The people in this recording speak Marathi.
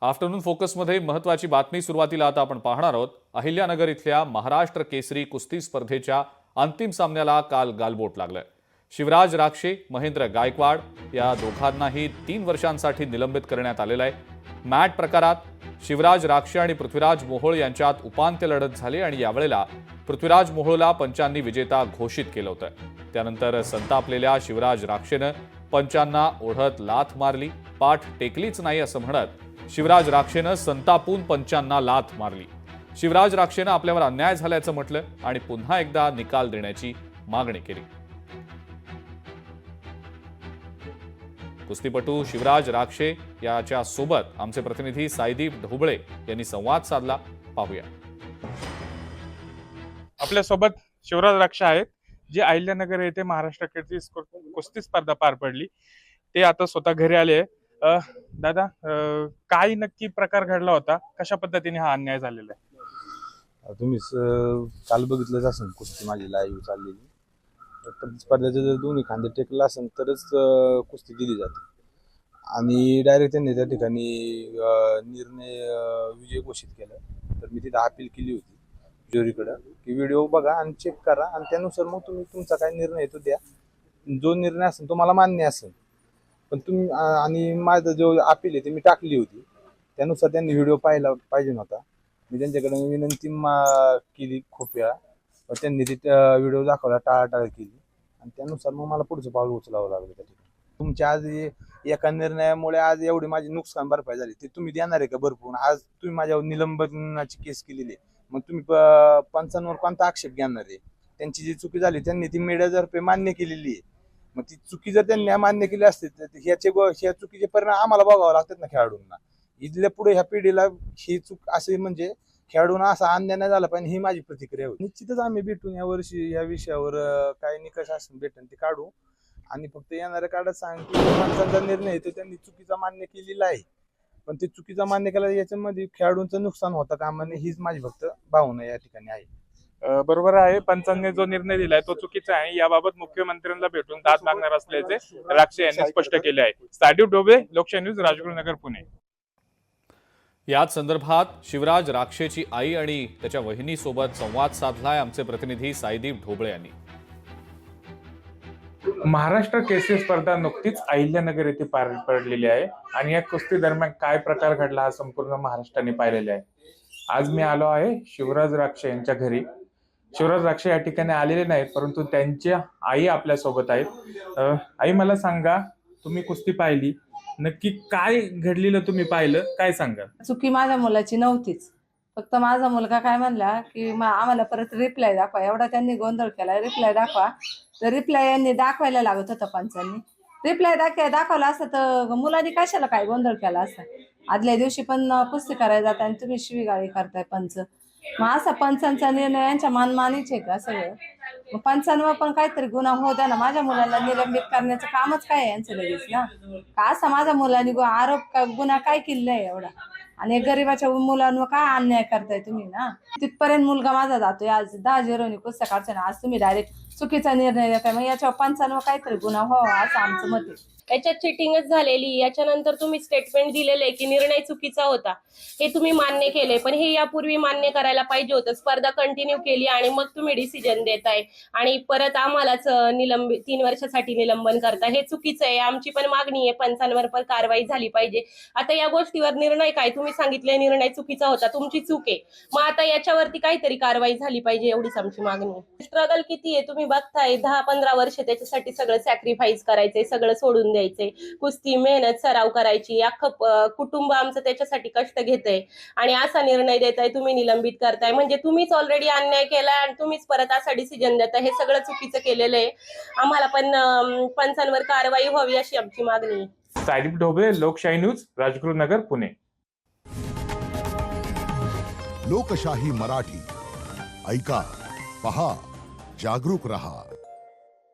आफ्टरनून फोकसमध्ये महत्त्वाची बातमी सुरुवातीला आता आपण पाहणार आहोत। अहिल्यानगर इथल्या महाराष्ट्र केसरी कुस्ती स्पर्धेच्या अंतिम सामन्याला काल गालबोट लागलं। शिवराज राक्षे, महेंद्र गायकवाड या दोघांनाही 3 वर्षांसाठी निलंबित करण्यात आलेलं आहे। मॅट प्रकारात शिवराज राक्षे आणि पृथ्वीराज मोहोळ यांच्यात उपांत्य लढत झाली आणि यावेळेला पृथ्वीराज मोहोळला पंचांनी विजेता घोषित केलं होतं। त्यानंतर संतापलेल्या शिवराज राक्षेनं पंचांना ओढत लाथ मारली। पाठ टेकलीच नाही असं म्हणत शिवराज राक्षेनं संतापून पंचांना लाथ मारली। शिवराज राक्षेनं आपल्यावर अन्याय झाल्याचं म्हटलं आणि पुन्हा एकदा निकाल देण्याची मागणी केली। कुस्तीपटू शिवराज राक्षे याच्या सोबत आमचे प्रतिनिधी साईदीप ढोबळे यांनी संवाद साधला। पाहूया। आपल्या सोबत शिवराज राक्षे आहेत, जे अहिल्यानगर येथे महाराष्ट्र केसरी कुस्ती स्पर्धा पार पडली। ते आता स्वतः घरी आले। दादा, काय नक्की प्रकार घडला होता, कशा पद्धतीने हा अन्याय झालेला आहे? तुम्ही काल बघितलंच असेल, कुस्ती माझी लाईव्ह चाललेली। स्पर्धेचे जर दोन्ही खांदे टेकला असेल तरच कुस्ती दिली जाते आणि डायरेक्ट त्यांनी त्या ठिकाणी निर्णय विजय घोषित केला। तर मी तिथे अपील केली होती ज्युरीकडे की व्हिडिओ बघा आणि चेक करा आणि त्यानुसार मग तुम्ही तुमचा काय निर्णय तो द्या। जो निर्णय असेल तो मला मान्य असेल, पण तुम्ही आणि माझं जो अपील आहे ते मी टाकली होती, त्यानुसार त्यांनी व्हिडिओ पाहिला पाहिजे नव्हता। मी त्यांच्याकडे विनंती केली खूप वेळा, पण त्यांनी ते व्हिडिओ दाखवला, टाळाटाळ केली आणि त्यानुसार मग मला पुढचं पाऊल उचलावं लागलं त्या ठिकाणी। तुमच्या आज एका निर्णयामुळे आज एवढी माझी नुकसान भरपाई झाली, ते तुम्ही देणार आहे का भरपूर? आज तुम्ही माझ्यावर निलंबनाची केस केलेली आहे, मग तुम्ही पंचांवर कोणता आक्षेप घेणार आहे? त्यांची जी चुकी झाली त्यांनी ती मीडियातर्फे मान्य केलेली आहे। मग ती चुकी जर त्यांनी मान्य केली असते तर ह्या चुकीचे परिणाम आम्हाला बघावं लागतात ना खेळाडूंना। इथल्या पुढे ह्या पिढीला ही चूक असे म्हणजे खेळाडूंना असा अन्याय नाही झाला पाहिजे, ही माझी प्रतिक्रिया होती। निश्चितच आम्ही भेटून या वर्षी या विषयावर काय निकष असेल भेटून ते काढू आणि फक्त येणाऱ्या काळात सांग की पंचांचा निर्णय आहे तो त्यांनी चुकीचा मान्य केलेला आहे, पण ते चुकीचा मान्य केला याच्यामध्ये खेळाडूंचं नुकसान होतं कामा नये, हीच माझी फक्त भावना या ठिकाणी आहे। बरोबर आहे, पंचांनी जो निर्णय दिलाय तो चुकीचा आहे। याबाबत मुख्यमंत्र्यांना भेटून दाद मागणार असल्याचे राक्षे यांनी स्पष्ट केले आहे। साईदीप ढोबळे, लोकशाही न्यूज, राजगुरुनगर, पुणे। याच संदर्भात शिवराज राक्षेची आई आणि त्याच्या वहिनीसोबत संवाद साधलाय आमचे प्रतिनिधी साईदीप ढोबळे यांनी। महाराष्ट्र केसरी स्पर्धा नुकतीच अहिल्यानगर येथे पार पडलेली आहे आणि या कुस्ती दरम्यान काय प्रकार घडला हा संपूर्ण महाराष्ट्राने पाहिलेला आहे। आज मी आलो आहे शिवराज राक्षे यांच्या घरी। शिवराज राक्षे या ठिकाणी आलेले नाहीत, परंतु त्यांच्या आई आपल्या सोबत आहेत। आई, मला सांगा, तुम्ही कुस्ती पाहिली, नक्की काय घडलेलं तुम्ही पाहिलं, काय सांगा? चुकी माझ्या मुलाची नव्हतीच, फक्त माझा मुलगा काय म्हणला की आम्हाला परत रिप्लाय दाखवा, एवढा त्यांनी गोंधळ केला। रिप्लाय दाखवा, तर रिप्लाय यांनी दाखवायला लागत होता पंचांनी। रिप्लाय दाखवला असतं तर मुलांनी कशाला काय गोंधळ केला असता? आदल्या दिवशी पण कुस्ती करायला जाता आणि तुम्ही शिवीगाळी करताय पंच। मग असा पंचांचा निर्णय यांच्या मनमानीच आहे का सगळं? मग पंचांवर पण काहीतरी गुन्हा होऊ द्या ना। माझ्या मुलाला निलंबित करण्याचं कामच काय आहे यांचं लगेच ना? का असा माझ्या मुलाने आरोप गुन्हा काय केलेला आहे एवढा? आणि गरीबाच्या मुलांवर काय अन्याय करताय तुम्ही ना? तिथपर्यंत मुलगा माझा जातोय, आज 10-0 कुस्त्या काढतोय ना, आज तुम्ही डायरेक्ट चुकीचा निर्णय देताय। मग याच्यावर पंचांवर काहीतरी गुन्हा व्हावा असं आमचं मत आहे। याच्यात चिटिंगच झालेली। याच्यानंतर तुम्ही स्टेटमेंट दिलेले की निर्णय चुकीचा होता, हे तुम्ही मान्य केले, पण हे यापूर्वी मान्य करायला पाहिजे होतं। स्पर्धा कंटिन्यू केली आणि मग तुम्ही डिसिजन देताय आणि परत आम्हालाच 3 वर्षासाठी निलंबन करता, हे चुकीचं आहे। आमची पण मागणी आहे, पंचांवर पण कारवाई झाली पाहिजे। आता या गोष्टीवर निर्णय काय? तुम्ही सांगितले निर्णय चुकीचा होता, तुमची चूक आहे, मग आता याच्यावरती काहीतरी कारवाई झाली पाहिजे, एवढीच आमची मागणी आहे। स्ट्रगल किती आहे तुम्ही बघताय, 10-15 वर्ष त्याच्यासाठी सगळं सॅक्रिफाईस करायचंय, सगळं सोडून द्यायचंय, कुस्ती मेहनत सराव करायची, अख्खं कुटुंब आमचं त्याच्यासाठी कष्ट घेतंय आणि असा निर्णय देताय, तुम्ही निलंबित करताय, म्हणजे तुम्हीच ऑलरेडी अन्याय केलाय आणि तुम्हीच परत असा डिसिजन देताय, हे सगळं चुकीचं केलेलं आहे। आम्हाला पण पंचांवर कारवाई व्हावी अशी आमची मागणी आहे। साईदीप ढोबळे, लोकशाही न्यूज, राजगुरुनगर, पुणे। लोकशाही मराठी ऐका, पहा, जागरूक रहा।